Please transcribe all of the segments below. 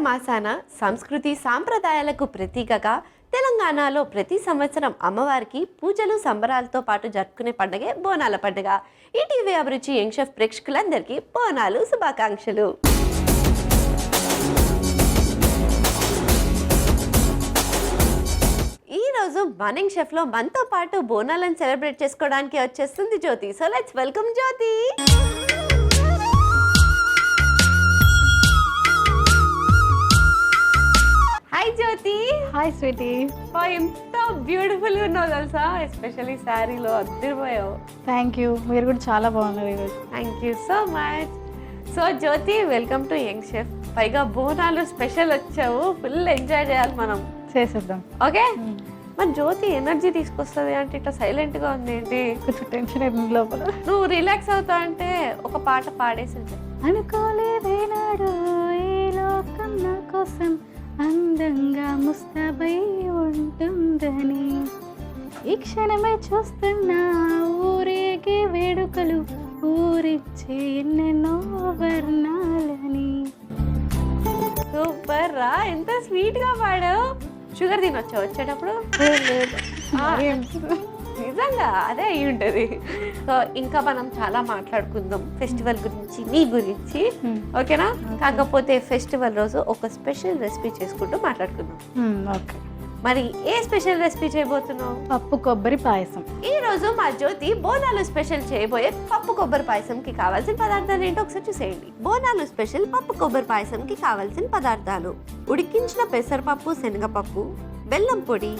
మాసాన సంస్కృతి సాంప్రదాయాలకు ప్రతీకగా తెలంగాణలో ప్రతి సంవత్సరం అమ్మవారికి పూజలు సంబరాలతో పాటు జరుపుకునే పండుగే బోనాల పండుగ. ఈటీవీ అభిరుచి యంగ్ షెఫ్ ప్రేక్షకులందరికీ బోనాలు శుభాకాంక్షలు. ఈ రోజు మార్నింగ్ షెఫ్ లో మనతో పాటు బోనాలను సెలబ్రేట్ చేసుకోవడానికి వచ్చేస్తుంది Jyothi. So let's welcome Jyothi. Hi Jyothi. Hi sweetie. ఎంత బ్యూటిఫుల్ గా ఉన్నావు తెలుసా, ఎస్పెషల్లీ శారీలో అద్దరిపోయావు. థ్యాంక్ యూ, మీరు కూడా చాలా బాగున్నారు ఈరోజు. Thank you so much. So Jyothi, welcome to young chef. పైగా బోనాలు స్పెషల్ వచ్చావు, ఫుల్ ఎంజాయ్ చేయాలి మనం. చేసేద్దాం. ఓకే. మన జ్యోతి ఎనర్జీ తీసుకొస్తుంది అంటే ఇట్లా సైలెంట్ గా ఉంది ఏంటి? కొంచెం టెన్షన్ అయింది లోపల. నువ్వు రిలాక్స్ అవుతా అంటే ఒక పాట పాడేసి ఉంటాయి. అనుకోలేదేనాడు ఈ లోకం నా కోసం అందంగా ముస్తాబై ఉంటుందని, ఈ క్షణమే చూస్తున్నా ఊరేగే వేడుకలు ఊరిచ్చే ఎన్నెన్నో వర్ణాలని. సూపర్ రా, ఎంత స్వీట్ గా పాడావు. షుగర్ తినొచ్చా వచ్చేటప్పుడు? నిజంగా అదే అయి ఉంటుంది. సో ఇంకా మనం చాలా మాట్లాడుకుందాం ఫెస్టివల్ గురించి, నీ గురించి. ఓకేనా? కాకపోతే ఫెస్టివల్ రోజు ఒక స్పెషల్ రెసిపీ చేసుకుంటూ మాట్లాడుకుందాం. ఓకే. మరి ఏ స్పెషల్ రెసిపీ చేయబోతున్నావు? పప్పు కొబ్బరి పాయసం. ఈ రోజు మా జ్యోతి బోనాలు స్పెషల్ చేయబోయే పప్పు కొబ్బరి పాయసంకి కావాల్సిన పదార్థాలు ఏంటో ఒకసారి చూసేయండి. బోనాలు స్పెషల్ పప్పు కొబ్బరి పాయసంకి కావాల్సిన పదార్థాలు: ఉడికించిన పెసరపప్పు, శనగపప్పు, బెల్లం పొడి,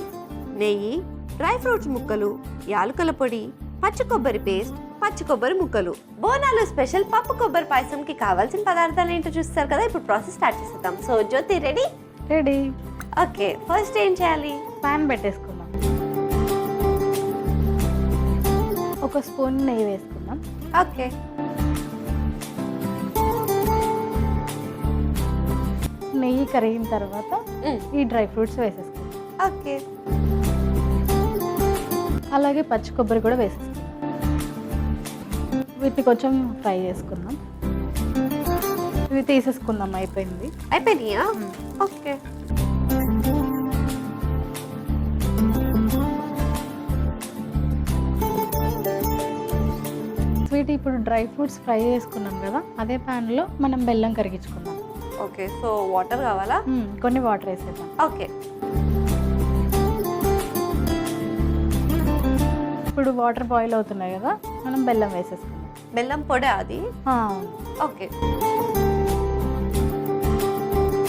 నెయ్యి, డ్రై ఫ్రూట్స్ ముక్కలు, యాలకుల పొడి, పచ్చి కొబ్బరి పేస్ట్, పచ్చి కొబ్బరి ముక్కలు. బోనాలు స్పెషల్ పప్పు కొబ్బరి పాయసంకి కావాల్సిన పదార్థాలు ఏంటో చూస్తారు కదా. ఇప్పుడు ప్రాసెస్ స్టార్ట్ చేసేద్దాం. సో జ్యోతి, రెడీ? రెడీ. ఓకే, ఫస్ట్ ఏం చేయాలి? పాన్ పెట్టేసుకుందాం. ఒక స్పూన్ నెయ్యి వేసుకుందాం. ఓకే. నెయ్యి కరిగిన తర్వాత ఈ డ్రై ఫ్రూట్స్ వేసేసుకుందాం. ఓకే. అలాగే పచ్చి కొబ్బరి కూడా వేసేసుకుందాం. వీటిని కొంచెం ఫ్రై చేసుకుందాం. ఇవి తీసేసుకుందాం. అయిపోయింది. అయిపోయినాయా? ఓకే. స్వీట్, ఇప్పుడు డ్రై ఫ్రూట్స్ ఫ్రై చేసుకున్నాం కదా, అదే ప్యాన్లో మనం బెల్లం కరిగించుకుందాం. ఓకే. సో వాటర్ కావాలా? కొన్ని వాటర్ వేసేద్దాం. ఓకే. ఇప్పుడు వాటర్ బాయిల్ అవుతున్నాయి కదా, మనం బెల్లం వేసేసుకుందాం. బెల్లం పొడి అది? ఓకే.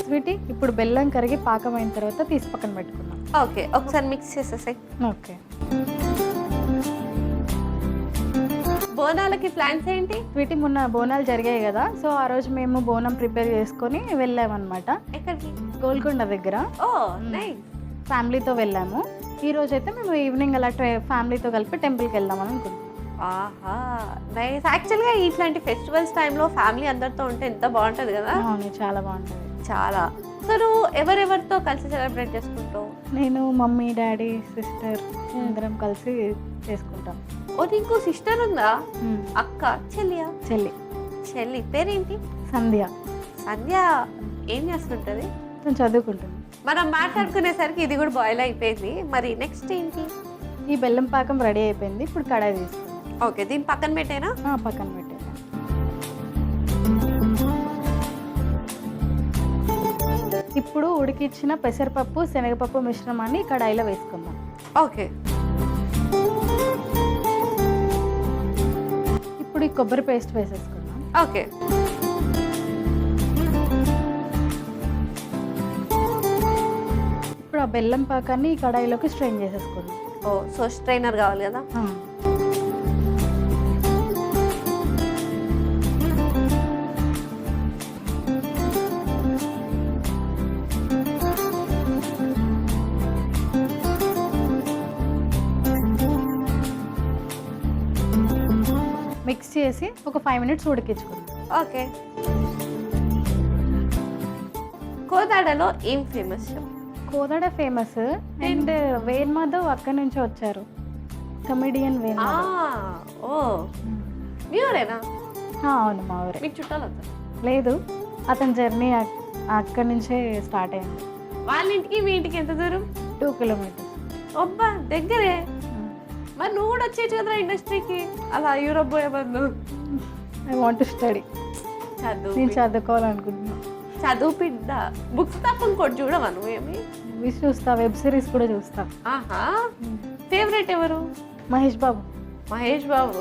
స్వీటీ, ఇప్పుడు బెల్లం కరిగి పాకమైన తర్వాత తీసి పక్కన పెట్టుకుందాం. ఓకే. ఒకసారి మిక్స్ చేసేసాయి. ఓకే. బోనాలకి ప్లాన్స్ ఏంటి? స్వీటీ, మొన్న బోనాలు జరిగాయి కదా, సో ఆ రోజు మేము బోనం ప్రిపేర్ చేసుకొని వెళ్ళామన్నమాట. ఎక్కడికి? గోల్కొండ దగ్గర. ఓ నైస్. ఫ్యామిలీతో వెళ్ళాము. ఈ రోజు అయితే మేము ఈవినింగ్ అలా ఫ్యామిలీతో కలిపి టెంపుల్కి వెళ్దామని అనుకుంటున్నాం. ఆహా, నైస్. యాక్చువల్గా ఇట్లాంటి ఫెస్టివల్స్ టైంలో ఫ్యామిలీ అందరితో ఉంటే ఎంత బాగుంటుంది కదా. అవును, చాలా బాగుంటుంది. చాలా. సో నువ్వు ఎవరెవరితో కలిసి సెలబ్రేట్ చేసుకుంటావు? నేను, మమ్మీ, డాడీ, సిస్టర్ అందరం కలిసి చేసుకుంటాం. ఓ, నీకు సిస్టర్ ఉందా? అక్క, చెల్లియా? చెల్లి. చెల్లి పేరేంటి? సంధ్య. సంధ్య ఏం చేస్తుంటది? తను చదువుకుంటుంది. మనం మాట్లాడుకునేసరికి ఇది కూడా బాయిల్ అయిపోయింది. మరి నెక్స్ట్ ఏంటి? ఈ బెల్లం పాకం రెడీ అయిపోయింది. ఇప్పుడు కడాయి తీసుకుందాం. ఓకే, దీన్ని పక్కన పెట్టేనా? పక్కన పెట్టేద్దాం. ఇప్పుడు ఉడికిచ్చిన పెసరపప్పు, శనగపప్పు మిశ్రమాన్ని కడాయిలో వేసుకుందాం. ఓకే. ఇప్పుడు ఈ కొబ్బరి పేస్ట్ వేసేసుకుందాం. ఓకే. ఇప్పుడు ఆ బెల్లం పాకాన్ని ఈ కడాయిలోకి స్ట్రెయిన్ చేసేసుకుందాం. ఓ, సో స్ట్రైనర్ కావాలి కదా. మిక్స్ చేసి ఒక 5 మినిట్స్ ఉడికించుకుందాం. ఓకే. కోదాడలో ఏం famous? Kodad famous. And Venu Madhav అక్కడి నుంచి వచ్చారు, కమెడియన్ వేణ్ మాధవ్. ఓ, మీ ఊరేనా? అవును, మా ఊరే. మీకు చుట్టాలు అవుతారు? లేదు, అతని జర్నీ అక్కడి నుంచే స్టార్ట్ అయింది. వాళ్ళ ఇంటికి మీ ఇంటికి ఎంత దూరం? 2 kilometers. అబ్బా దగ్గరే. మరి నువ్వు కూడా వచ్చేయచ్చు కదరా ఇండస్ట్రీకి, అలా యూరోప్ పోయే బదులు. I want to study. చదువు నేను చదువుకోవాలనుకుంటున్నా. చదువు బిడ్డ. బుక్స్ తప్ప ఇంకోటి చూడవా నువ్వేమి? మూవీస్ చూస్తా, వెబ్ సిరీస్ కూడా చూస్తా. ఆహా, ఫేవరెట్ ఎవరు? మహేష్ బాబు. మహేష్ బాబు.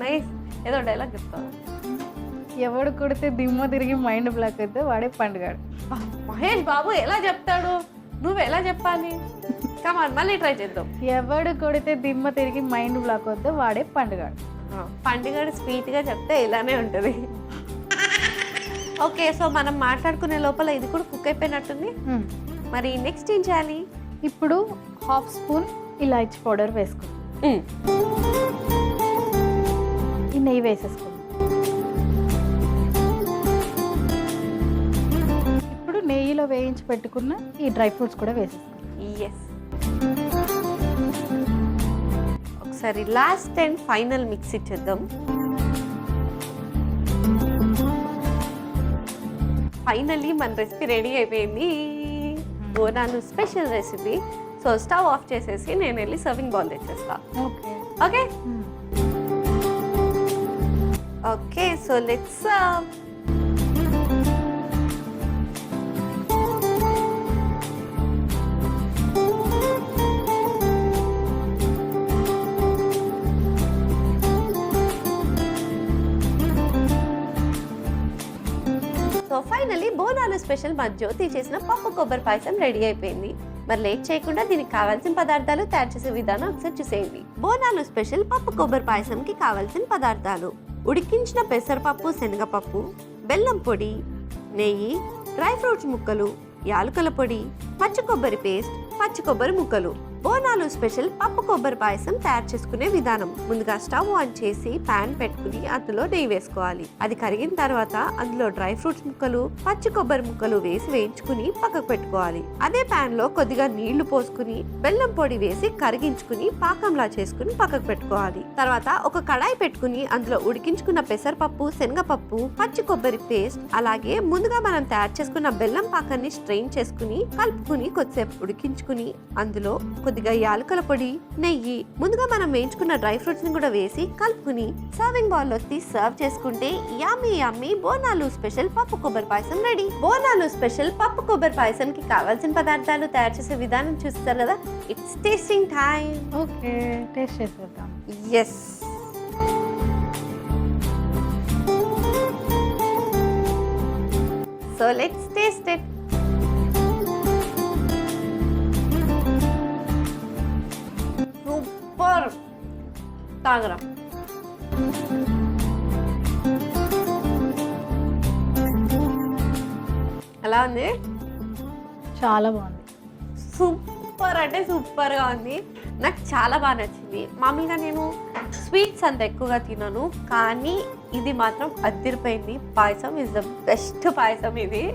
నైస్. ఏదో డైలాగ్ చెప్తావు. ఎవడు కొడితే దిమ్మ తిరిగి మైండ్ బ్లాక్ అయితే వాడే పండుగాడు. మహేష్ బాబు ఎలా చెప్తాడు, నువ్వు ఎలా చెప్పాలి? కమాన్ మళ్ళీ ట్రై చేద్దాం. ఎవడు కొడితే దిమ్మ తిరిగి మైండ్ బ్లాక్ అవుతే వాడే పండుగాడు. పండుగ స్వీట్గా చెప్తే ఇలానే ఉంటుంది. ఓకే, సో మనం మాట్లాడుకునే లోపల ఇది కూడా కుక్ అయిపోయినట్టుంది. మరి నెక్స్ట్ ఏం చేయాలి? ఇప్పుడు 1/2 స్పూన్ ఇలాచీ పౌడర్ వేసుకుందాం. ఈ నెయ్యి వేసేసుకుందాం. ఇప్పుడు నెయ్యిలో వేయించి పెట్టుకున్న ఈ డ్రై ఫ్రూట్స్ కూడా వేసేసుకుందాం. ఎస్. ఒకసారి లాస్ట్ అండ్ ఫైనల్ మిక్స్ ఇచ్చేద్దాం. ఫైనల్లీ మన రెసిపీ రెడీ అయిపోయింది. Bonalu special recipe. So stove off చేసేసి నేను వెళ్ళి సర్వింగ్ బౌల్ తెచ్చేస్తా. Okay okay, so let's serve. So finally Bonalu special మా జ్యోతి చేసిన పప్పు కొబ్బరి పాయసం రెడీ అయిపోయింది. మరి లేట్ చేయకుండా దీనికి కావాల్సిన పదార్థాలు తయారు చేసే విధానం ఒకసారి చూసేయండి. బోనాలు స్పెషల్ పప్పు కొబ్బరి పాయసంకి కావాల్సిన పదార్థాలు: ఉడికించిన పెసరపప్పు, శనగపప్పు, బెల్లం పొడి, నెయ్యి, డ్రై ఫ్రూట్స్ ముక్కలు, యాలకుల పొడి, పచ్చి కొబ్బరి పేస్ట్, పచ్చి కొబ్బరి ముక్కలు. బోనాలు స్పెషల్ పప్పు కొబ్బరి పాయసం తయారు చేసుకునే విధానం: ముందుగా స్టవ్ ఆన్ చేసి పాన్ పెట్టుకుని అందులో నెయ్యి వేసుకోవాలి. అది కరిగిన తర్వాత అందులో డ్రై ఫ్రూట్స్ ముక్కలు, పచ్చి కొబ్బరి ముక్కలు వేసి వేయించుకుని పక్కకు పెట్టుకోవాలి. అదే పాన్ లో కొద్దిగా నీళ్లు పోసుకుని బెల్లం పొడి వేసి కరిగించుకుని పాకంలా చేసుకుని పక్కకు పెట్టుకోవాలి. తర్వాత ఒక కడాయి పెట్టుకుని అందులో ఉడికించుకున్న పెసరపప్పు, శనగపప్పు, పచ్చి కొబ్బరి పేస్ట్, అలాగే ముందుగా మనం తయారు చేసుకున్న బెల్లం పాకాన్ని స్ట్రెయిన్ చేసుకుని కలుపుకుని కొద్దిసేపు ఉడికించుకుని అందులో కొద్దిగా యాలకుల పొడి, నెయ్యి, ముందుగా మనం వేయించుకున్న డ్రై ఫ్రూట్స్ ని కూడా వేసి కలుపుకుని సర్వింగ్ బౌల్ లో తీసి సర్వ్ చేసుకుంటే యమ్మీ యమ్మీ బోనాలు స్పెషల్ పప్పు కొబ్బరి పాయసం రెడీ. బోనాలు స్పెషల్ పప్పు కొబ్బరి పాయసం కి కావాల్సిన పదార్థాలు తయారు చేసే విధానం చూస్తారు కదా. It's tasting time. Okay, taste చేసేద్దాం. Yes. So let's taste it. Super. తాగరా. ఎలా ఉంది? చాలా బాగుంది. సూపర్ అంటే సూపర్గా ఉంది. నాకు చాలా బాగా నచ్చింది. మామూలుగా నేను స్వీట్స్ అంత ఎక్కువగా తినను, కానీ ఇది మాత్రం అదిరిపోయింది. పాయసం ఇస్ ద బెస్ట్ పాయసం. ఇది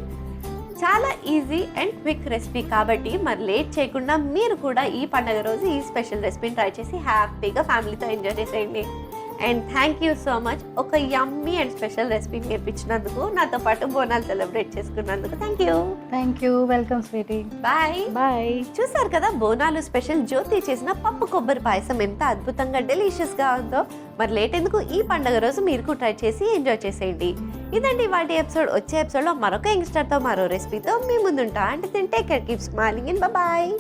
చాలా ఈజీ అండ్ క్విక్ రెసిపీ కాబట్టి మరి లేట్ చేయకుండా మీరు కూడా ఈ పండగ రోజు ఈ స్పెషల్ రెసిపీని ట్రై చేసి హ్యాపీగా ఫ్యామిలీతో ఎంజాయ్ చేసేయండి. And thank you so much ఒక యమ్మీ అండ్ స్పెషల్ రెసిపీ నేర్పించినందుకు, నాతో పాటు బోనాలు సెలబ్రేట్ చేసుకున్నందుకు thank you. Thank you. Welcome sweetie. Bye bye. చూసారు కదా బోనాలు స్పెషల్ జ్యోతి చేసిన పప్పు కొబ్బరి పాయసం ఎంత అద్భుతంగా డెలిషియస్గా ఉందో. మరి లేట్ ఎందుకు, ఈ పండుగ రోజు మీరు ట్రై చేసి ఎంజాయ్ చేసేయండి. ఇదండి వాటి ఎపిసోడ్. వచ్చే ఎపిసోడ్లో మరొక యంగ్స్టర్తో మరో రెసిపీతో మీ ముందుంటా. అంటే take care, keep smiling and bye.